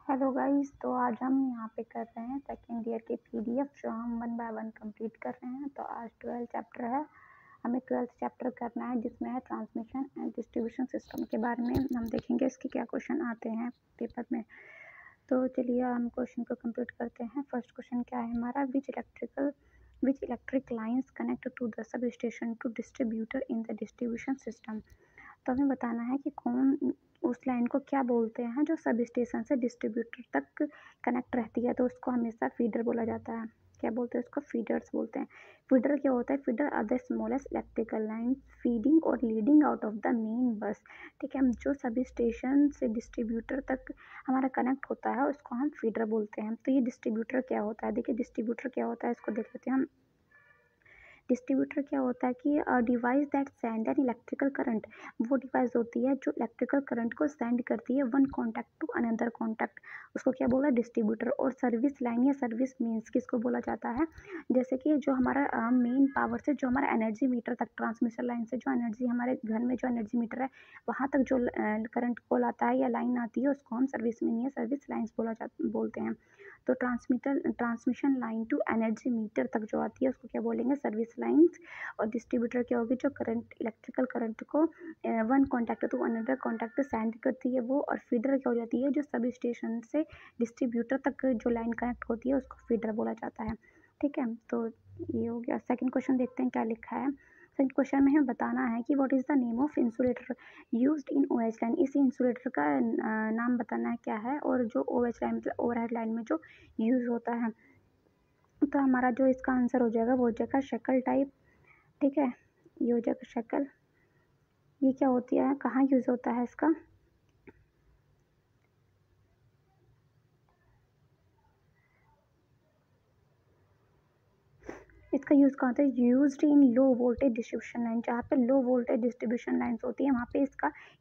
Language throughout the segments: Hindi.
हेलो गाइस, तो आज हम यहाँ पे कर रहे हैं सेकेंड ईयर के पीडीएफ जो हम 1 बाय 1 कंप्लीट कर रहे हैं। तो आज 12 चैप्टर है, हमें 12th चैप्टर करना है जिसमें है ट्रांसमिशन एंड डिस्ट्रीब्यूशन सिस्टम के बारे में। हम देखेंगे इसके क्या क्वेश्चन आते हैं पेपर में। तो चलिए हम क्वेश्चन को कंप्लीट करते हैं। फर्स्ट क्वेश्चन क्या है हमारा, which electric lines connect to the substation to distributor in the distribution system. तो हमें बताना है कि कौन उस लाइन को क्या बोलते हैं जो सब स्टेशन से डिस्ट्रीब्यूटर तक कनेक्ट रहती है। तो उसको हमेशा फीडर बोला जाता है। क्या बोलते हैं उसको? फीडर्स बोलते हैं। फीडर क्या होता है? Feeder are the smallest electrical line feeding और leading out of the main bus. ठीक है, हम जो सब स्टेशन से डिस्ट्रीब्यूटर तक हमारा कनेक्ट होता है उसको हम फीडर बोलते हैं। तो ये डिस्ट्रीब्यूटर क्या होता है? देखिए डिस्ट्रीब्यूटर क्या होता है इसको देख लेते हैं हम। डिस्ट्रीब्यूटर क्या होता है कि device that send an electrical current. वो डिवाइस होती है जो इलेक्ट्रिकल करंट को सेंड करती है one contact to another contact. उसको क्या बोला? डिस्ट्रीब्यूटर। और सर्विस लाइन या सर्विस मीन्स किसको बोला जाता है? जैसे कि जो हमारा मेन पावर से जो हमारा एनर्जी मीटर तक, ट्रांसमिशन लाइन से जो एनर्जी हमारे घर में जो एनर्जी मीटर है वहाँ तक जो करंट कॉल आता है या लाइन आती है उसको हम सर्विस मीन या सर्विस लाइन्स बोलते हैं। तो transmission line to energy meter तक जो आती है उसको क्या बोलेंगे? Service lines. और डिस्ट्रीब्यूटर क्या होगी? जो करंट, इलेक्ट्रिकल करंट को one contact to another contact send करती है वो। और फीडर क्या हो जाती है? जो सब स्टेशन से डिस्ट्रीब्यूटर तक जो लाइन कनेक्ट होती है उसको फीडर बोला जाता है। ठीक है, तो ये हो गया। सेकंड क्वेश्चन देखते हैं क्या लिखा है। सेकंड क्वेश्चन में हमें बताना है कि what is the name of insulator used in OH line. इस इंसुलेटर का नाम बताना है क्या है, और जो ओएच लाइन मतलब ओवरहेड लाइन में जो यूज़ होता है। तो हमारा जो इसका आंसर हो जाएगा वो हो जाएगा शक्ल टाइप। ठीक है, ये हो जाएगा शक्ल। ये क्या होती है, कहाँ यूज़ होता है इसका? इसका यूज़ कहाँ होता है? Used in low voltage distribution line. जहाँ पे लो वोल्टेज डिस्ट्रीब्यूशन लाइन्स होती है वहाँ पे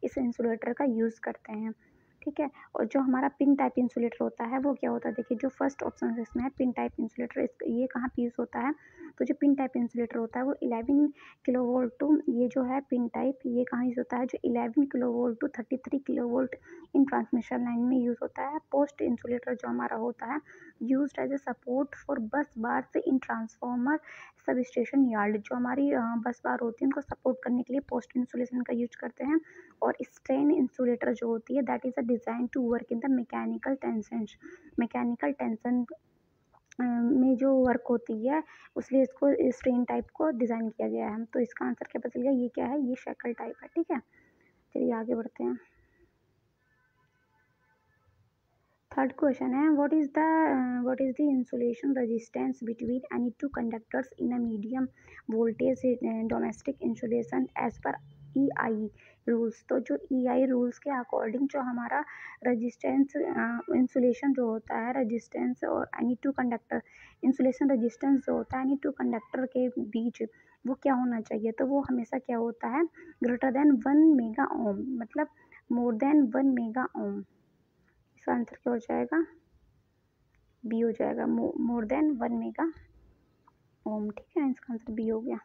इस इंसुलेटर का यूज़ करते हैं। ठीक है, और जो हमारा पिन टाइप इंसुलेटर होता है वो क्या होता है? देखिए जो फर्स्ट ऑप्शन इसमें है पिन टाइप इंसुलेटर, ये कहाँ पे यूज़ होता है? तो जो पिन टाइप इंसुलेटर होता है वो 11 किलो वोल्ट टू, ये जो है पिन टाइप, ये कहाँ यूज़ होता है? जो 11 kilo volt to 33 kilo volt in transmission line में यूज़ होता है। पोस्ट इंसुलेटर जो हमारा होता है used as a support for bus bars in transformer sub station yard. जो हमारी बस बार होती है उनको सपोर्ट करने के लिए पोस्ट इंसुलेशन का यूज करते हैं। और स्ट्रेन इंसुलेटर जो होती है that is a design to work in the mechanical tension में जो वर्क होती है उसलिए इसको स्ट्रेन टाइप को डिज़ाइन किया गया है। तो इसका आंसर क्या पता चल गया? ये क्या है? ये शक्ल टाइप है। ठीक है, चलिए आगे बढ़ते हैं। थर्ड क्वेश्चन है what is the insulation resistance between any two conductors in a medium voltage domestic insulation as per EI rules. तो जो EI रूल्स के अकॉर्डिंग जो हमारा रजिस्टेंस इंसुलेशन जो होता है, रजिस्टेंस और any two conductor insulation resistance जो होता है एनी टू कंडक्टर के बीच वो क्या होना चाहिए? तो वो हमेशा क्या होता है? ग्रेटर देन 1 मेगा ओम, मतलब मोर देन 1 मेगा ओम। इसका आंसर क्या हो जाएगा? बी हो जाएगा, मोर देन 1 मेगा ओम। ठीक है, इसका आंसर बी हो गया।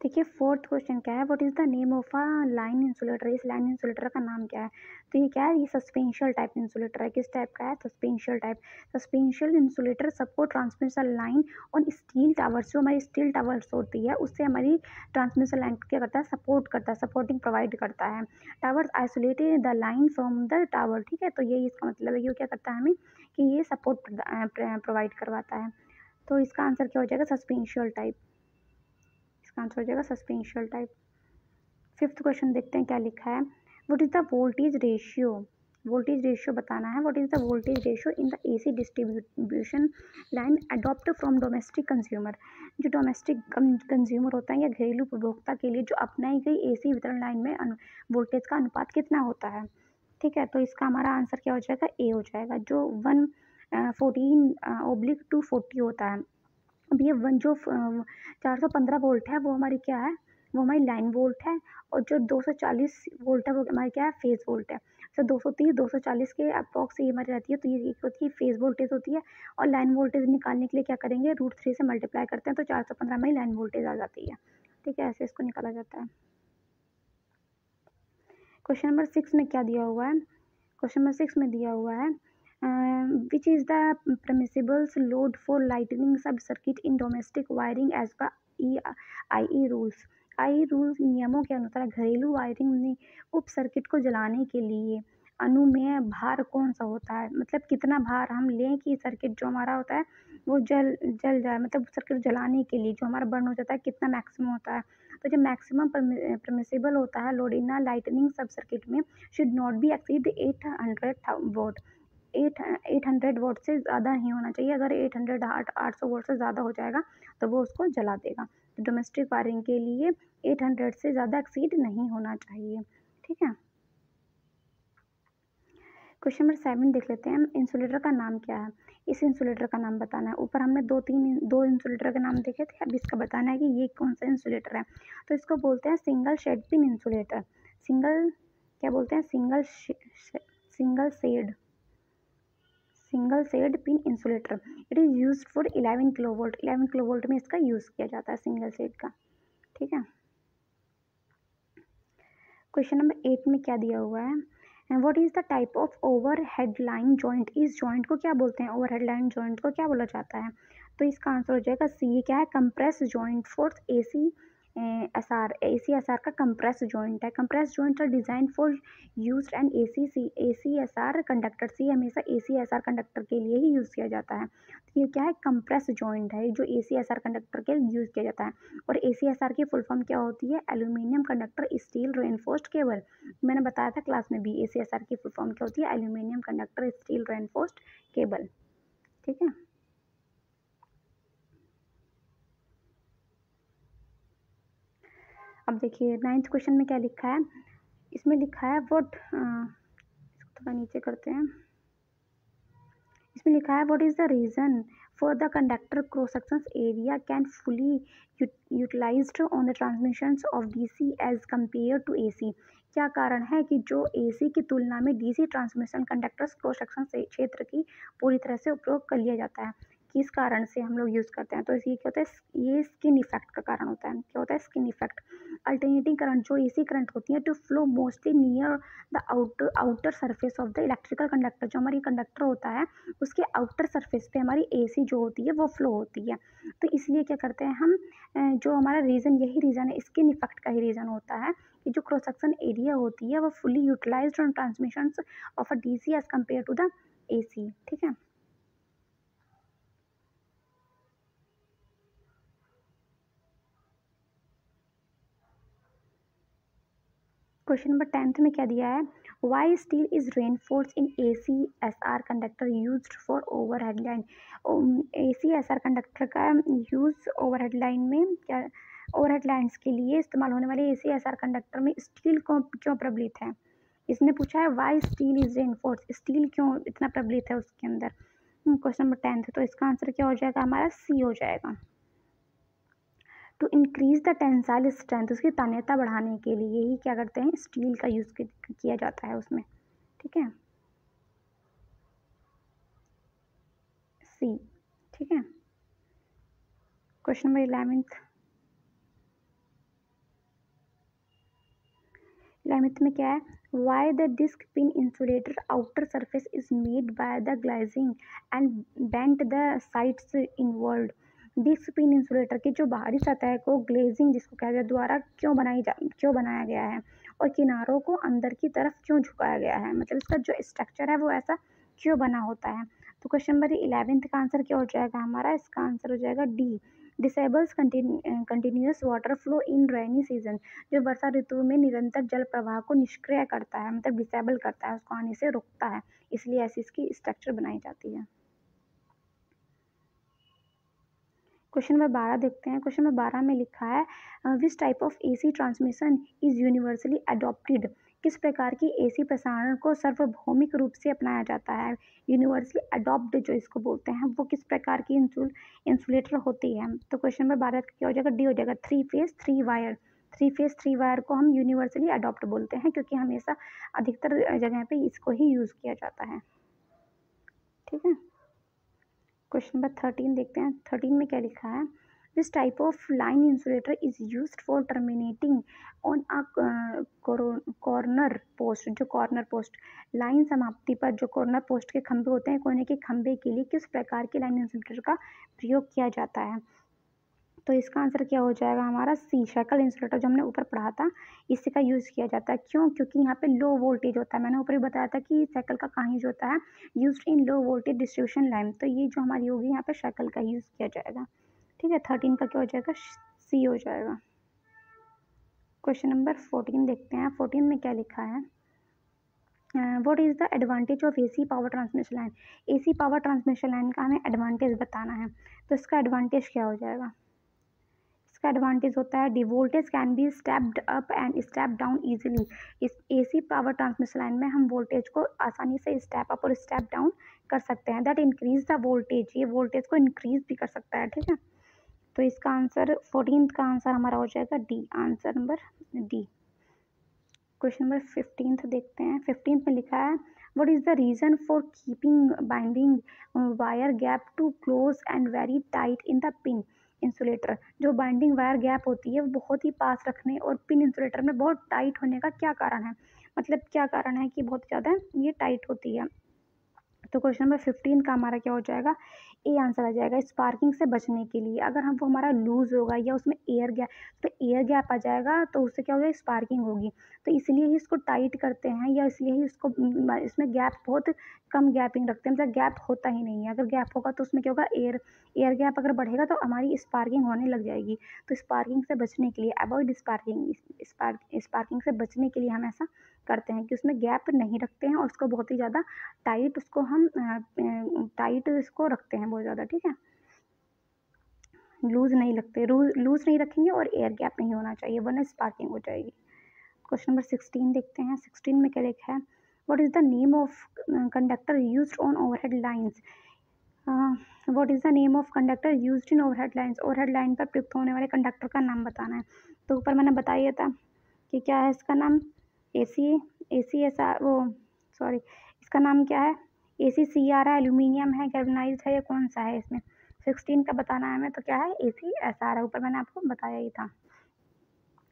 देखिए फोर्थ क्वेश्चन क्या है, what is the name of a line insulator. इस लाइन इंसुलेटर का नाम क्या है? तो ये क्या है? ये सस्पेंशियल टाइप इंसुलेटर है। किस टाइप का है? Suspension type. Suspension insulator support transmission line on steel towers. जो हमारी स्टील टावर्स होती है उससे हमारी ट्रांसमिशन लाइन क्या करता है? सपोर्ट करता है, सपोर्टिंग प्रोवाइड करता है। Towers isolated the line from the tower. ठीक है, तो यही इसका मतलब है, ये क्या करता है हमें कि ये सपोर्ट प्रोवाइड करवाता है। तो इसका आंसर क्या हो जाएगा? सस्पेंशियल टाइप। इसका आंसर हो जाएगा सस्पेंशियल टाइप। फिफ्थ क्वेश्चन देखते हैं क्या लिखा है। What is the voltage ratio? Voltage ratio बताना है। What is the voltage ratio in the AC distribution line adopt from domestic consumer. जो डोमेस्टिक कंज्यूमर होता है या घरेलू उपभोक्ता के लिए जो अपनाई गई AC वितरण लाइन में वोल्टेज का अनुपात कितना होता है? ठीक है, तो इसका हमारा आंसर क्या हो जाएगा? ए हो जाएगा। जो 114/240 होता है। अब ये 415 वोल्ट है वो हमारी क्या है? वो हमारी लाइन वोल्ट है। और जो 240 वोल्ट है वो हमारी क्या है? फेज़ वोल्ट है। तो 230 240 के अप्रॉक्स ये हमारी रहती है, तो ये होती है फेज़ वोल्टेज होती है। और लाइन वोल्टेज निकालने के लिए क्या करेंगे? √3 से मल्टीप्लाई करते हैं तो 415 में लाइन वोल्टेज आ जाती है। ठीक है, ऐसे इसको निकाला जाता है। क्वेश्चन नंबर 6 में क्या दिया हुआ है? क्वेश्चन नंबर 6 में दिया हुआ है which is the permissibles load for lighting sub circuit in domestic wiring as per I rules. I rules नियमों के अनुसार घरेलू वायरिंग में उप सर्किट को जलाने के लिए अनुमेय भार कौन सा होता है, मतलब कितना भार हम लें कि सर्किट जो हमारा होता है वो जल जाए, मतलब सर्किट जलाने के लिए जो हमारा बर्न हो जाता है कितना मैक्सिमम होता है। तो जो मैक्सिमम परमिसिबल होता है load in lightning sub circuit में should not be exceed 800 vote. 800 vote से ज़्यादा नहीं होना चाहिए। अगर 800 वोट से ज़्यादा हो जाएगा तो वो उसको जला देगा। तो डोमेस्टिक वायरिंग के लिए 800 से ज़्यादा एक्सीड नहीं होना चाहिए। ठीक है, क्वेश्चन नंबर 7 देख लेते हैं। इंसुलेटर का नाम क्या है? इस इंसुलेटर का नाम बताना है। ऊपर हमने दो इंसुलेटर के नाम देखे थे, अब इसका बताना है कि ये कौन सा इंसुलेटर है। तो इसको बोलते हैं single shed pin insulator. Single क्या बोलते हैं? Single shed pin insulator. It is use for 11 kilovolt. 11 kilovolt में इसका यूज़ किया जाता है सिंगल शेड का। ठीक है, क्वेश्चन नंबर 8 में क्या दिया हुआ है? What is the type of over headline joint? इस जॉइंट को क्या बोलते हैं? ओवर हेडलाइन जॉइंट को क्या बोला जाता है? तो इसका आंसर हो जाएगा सी। ये क्या है? Compress joint for AC SR का कंप्रेस जॉइंट है। Compress joint are design for used and AC SR conductor. C हमेशा AC SR कंडक्टर के लिए ही यूज़ किया जाता है। तो ये क्या है? कंप्रेस जॉइंट है जो AC SR कंडक्टर के लिए यूज़ किया जाता है। और AC SR की फुल फॉर्म क्या होती है? Aluminium conductor steel reinforced cable. मैंने बताया था क्लास में भी AC SR की फुल फॉर्म क्या होती है? Aluminium conductor steel reinforced cable. ठीक है, अब देखिए 9th क्वेश्चन में क्या लिखा है? इसमें लिखा है व्हाट, इसको थोड़ा नीचे करते हैं। इसमें लिखा है what is the reason for the conductor cross section area can fully utilised on the transmission of DC as compare to AC। क्या कारण है कि जो AC की तुलना में DC transmission conductors cross section क्षेत्र की पूरी तरह से उपयोग कर लिया जाता है? किस कारण से हम लोग यूज़ करते हैं? तो ये क्या होता है? ये स्किन इफेक्ट का कारण होता है। क्या होता है? Skin effect. अल्टरनेटिंग करंट जो AC करंट होती है to flow mostly near the outer surface of the electrical conductor. जो हमारी कंडक्टर होता है उसके आउटर सरफेस पे हमारी AC जो होती है वो फ्लो होती है। तो इसलिए क्या करते हैं हम, जो हमारा रीज़न, यही रीज़न है, स्किन इफेक्ट का ही रीज़न होता है कि जो क्रॉस सेक्शन एरिया होती है वो fully utilised on transmission of a DC as compare to the AC। ठीक है, क्वेश्चन नंबर 10th में क्या दिया है? Why steel is reinforce in AC SR conductor used for over headline. AC SR conductor का यूज़ ओवर हेडलाइन में क्या, ओवर हेडलाइंस के लिए इस्तेमाल होने वाले AC SR कंडक्टर में स्टील क्यों प्रबलित है? इसने पूछा है why steel is reinforce, steel क्यों इतना प्रबलित है उसके अंदर। क्वेश्चन नंबर 10th, तो इसका आंसर क्या हो जाएगा? हमारा सी हो जाएगा। To increase the tensile strength, उसकी तन्यता बढ़ाने के लिए ही क्या करते हैं? स्टील का यूज़ किया जाता है उसमें। ठीक है, सी। ठीक है, क्वेश्चन नंबर 11th में क्या है? Why the disc pin insulator outer surface is made by the glazing and bent the sides inward. Disc pin insulator की जो बाहरी सतह को ग्लेजिंग जिसको कहा जाए द्वारा क्यों बनाया गया है और किनारों को अंदर की तरफ क्यों झुकाया गया है, मतलब इसका जो स्ट्रक्चर है वो ऐसा क्यों बना होता है? तो क्वेश्चन नंबर 11th का आंसर क्या हो जाएगा हमारा? इसका आंसर हो जाएगा D. Disables continuous water flow in rainy season. जो वर्षा ऋतु में निरंतर जल प्रवाह को निष्क्रिय करता है, मतलब डिसेबल करता है, उसको आने से रोकता है, इसलिए ऐसी इसकी स्ट्रक्चर बनाई जाती है। क्वेश्चन नंबर 12 देखते हैं। क्वेश्चन नंबर 12 में लिखा है which type of AC transmission is universally adopted. किस प्रकार की AC प्रसारण को सार्वभौमिक रूप से अपनाया जाता है? यूनिवर्सली अडॉप्ट जो इसको बोलते हैं वो किस प्रकार की इंसुलेटर होती है? तो क्वेश्चन नंबर 12 का क्या हो जाएगा? डी हो जाएगा। 3 फेज 3 वायर को हम यूनिवर्सली अडॉप्ट बोलते हैं क्योंकि हमेशा अधिकतर जगह पे इसको ही यूज़ किया जाता है। ठीक है, क्वेश्चन नंबर 13 देखते हैं। 13 में क्या लिखा है? Which type of line insulator is used for terminating on a corner post? जो corner post लाइन समाप्ति पर जो corner post के खंभे होते हैं, कोने के खंभे के लिए किस प्रकार के लाइन इंसुलेटर का प्रयोग किया जाता है? तो इसका आंसर क्या हो जाएगा हमारा सी, शैकल इंसुलेटर जो हमने ऊपर पढ़ा था, इसी का यूज़ किया जाता है। क्यों? क्योंकि यहाँ पे लो वोल्टेज होता है। मैंने ऊपर ही बताया था कि शैकल का कहाँ यूज होता है, used in low voltage distribution line. तो ये जो हमारी होगी यहाँ पे शैकल का यूज़ किया जाएगा। ठीक है, 13 का क्या हो जाएगा, सी हो जाएगा। क्वेश्चन नंबर 14 देखते हैं। 14 में क्या लिखा है, what is the advantage of AC power transmission line? AC power transmission line का हमें एडवांटेज बताना है, तो इसका एडवांटेज क्या हो जाएगा? इसका एडवांटेज होता है D voltage can be stepped up and step down easily. इस एसी पावर ट्रांसमिशन लाइन में हम वोल्टेज को आसानी से स्टेप अप और स्टेप डाउन कर सकते हैं। दैट इंक्रीज द वोल्टेज, ये वोल्टेज को इंक्रीज भी कर सकता है। ठीक है, तो इसका आंसर 14 का आंसर हमारा हो जाएगा D, answer number D. Question number 15 देखते हैं। 15 में लिखा है what is the reason for keeping binding wire gap too close and very tight in the pin insulator? जो बाइंडिंग वायर गैप होती है वो बहुत ही पास रखने और पिन इंसुलेटर में बहुत टाइट होने का क्या कारण है? मतलब क्या कारण है कि बहुत ज़्यादा ये टाइट होती है? तो क्वेश्चन नंबर 15 का हमारा क्या हो जाएगा, ए आंसर आ जाएगा। स्पार्किंग से बचने के लिए अगर हम वो हमारा लूज होगा या उसमें एयर गैप, तो एयर गैप आ जाएगा, तो उससे क्या होगा, स्पार्किंग होगी। तो इसलिए ही इसको टाइट करते हैं, या इसलिए ही इसको इसमें गैप बहुत कम गैपिंग रखते हैं, मतलब गैप होता ही नहीं है। अगर गैप होगा तो उसमें क्या होगा, एयर गैप अगर बढ़ेगा तो हमारी स्पार्किंग होने लग जाएगी। तो स्पार्किंग से बचने के लिए, अवॉइड स्पार्किंग, स्पार्किंग से बचने के लिए हम ऐसा करते हैं कि उसमें गैप नहीं रखते हैं और उसको बहुत ही ज़्यादा टाइट, उसको हम टाइट इसको रखते हैं बहुत ज़्यादा। ठीक है, लूज नहीं लगते, लूज नहीं रखेंगे और एयर गैप नहीं होना चाहिए, वरना स्पार्किंग हो जाएगी। क्वेश्चन नंबर 16 देखते हैं। 16 में क्या लिखा है, what is the name of conductor used on overhead lines? What is the name of conductor used in overhead lines? Overhead line पर प्रयुक्त होने वाले कंडक्टर का नाम बताना है। तो ऊपर मैंने बताया था कि क्या है इसका नाम, वो सॉरी, इसका नाम क्या है, ACCR है, एल्यूमिनियम है, गैल्वेनाइज्ड है, या कौन सा है इसमें? 16 का बताना है हमें, तो क्या है, ACSR है। ऊपर मैंने आपको बताया ही था।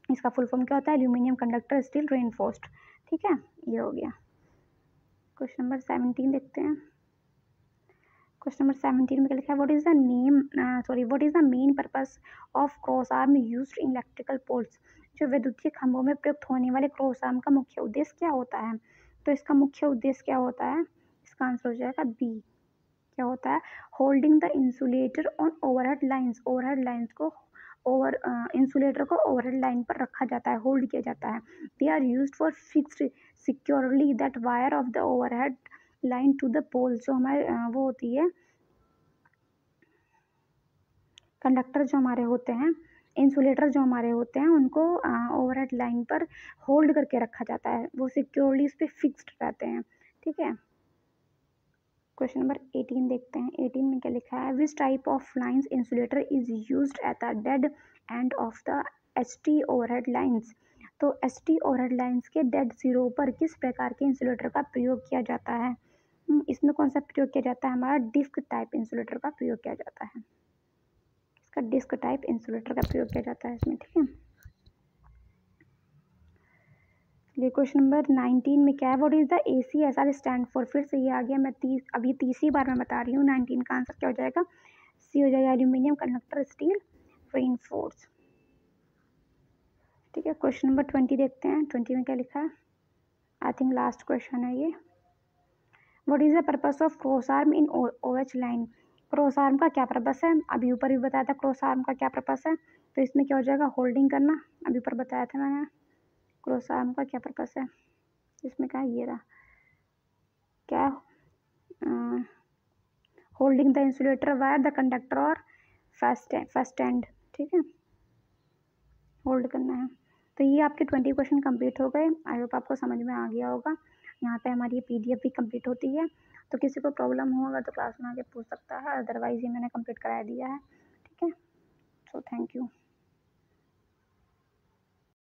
इसका फुल फॉर्म क्या होता है, एल्यूमिनियम कंडक्टर स्टील रेनफोर्स्ड। ठीक है, ये हो गया। क्वेश्चन नंबर 17 देखते हैं। क्वेश्चन नंबर 17 में क्या लिखा है, what is the main purpose of cross arm used in electrical poles? जो विद्युतीय खंभों में प्रयुक्त होने वाले क्रॉस आर्म का मुख्य उद्देश्य क्या होता है? तो इसका मुख्य उद्देश्य क्या होता है, इसका आंसर हो जाएगा बी। क्या होता है, holding the insulator on overhead lines. Overhead lines को इंसुलेटर को ओवरहेड लाइन पर रखा जाता है, होल्ड किया जाता है। They are used for fixed securely that wire of the overhead line to the pole. जो हमारे वो होती है, कंडक्टर जो हमारे होते हैं, इंसुलेटर जो हमारे होते हैं, उनको ओवरहेड लाइन पर होल्ड करके रखा जाता है, वो सिक्योरली उस पर फिक्स्ड रहते हैं। ठीक है, क्वेश्चन नंबर 18 देखते हैं। 18 में क्या लिखा है, which type of lines insulator is used at the dead end of the ST overhead lines? तो ST ओवरहेड लाइंस के डेड जीरो पर किस प्रकार के इंसुलेटर का प्रयोग किया जाता है? इसमें कौन सा प्रयोग किया जाता है, हमारा डिस्क टाइप इंसुलेटर का प्रयोग किया जाता है। इसका डिस्क टाइप इंसुलेटर का प्रयोग किया जाता है इसमें। ठीक है, चलिए क्वेश्चन नंबर 19 में क्या है, what is the ACSR stand for? फिर से ये आ गया, मैं अभी तीसरी बार मैं बता रही हूँ। 19 का आंसर क्या हो जाएगा, सी हो जाएगा, एल्यूमिनियम कंडक्टर स्टील रेनफोर्स। ठीक है, क्वेश्चन नंबर 20 देखते हैं। 20 में क्या लिखा है, आई थिंक लास्ट क्वेश्चन है ये। What is the purpose of cross arm in OH line? Cross arm का क्या पर्पस है? अभी ऊपर भी बताया था क्रॉस आर्म का क्या पर्पस है, तो इसमें क्या हो जाएगा, होल्डिंग करना। अभी ऊपर बताया था मैंने, क्रॉस आर्म का क्या पर्पस है, इसमें क्या ये रहा, क्या, holding the insulator wire the conductor और फर्स्ट एंड। ठीक है, होल्ड करना है। तो ये आपके 20 क्वेश्चन कंप्लीट हो गए। आई होप आपको समझ में आ गया होगा। यहाँ पे हमारी PDF भी कंप्लीट होती है, तो किसी को प्रॉब्लम होगा तो क्लास में आके पूछ सकता है, अदरवाइज ये मैंने कंप्लीट करा दिया है। ठीक है, सो थैंक यू।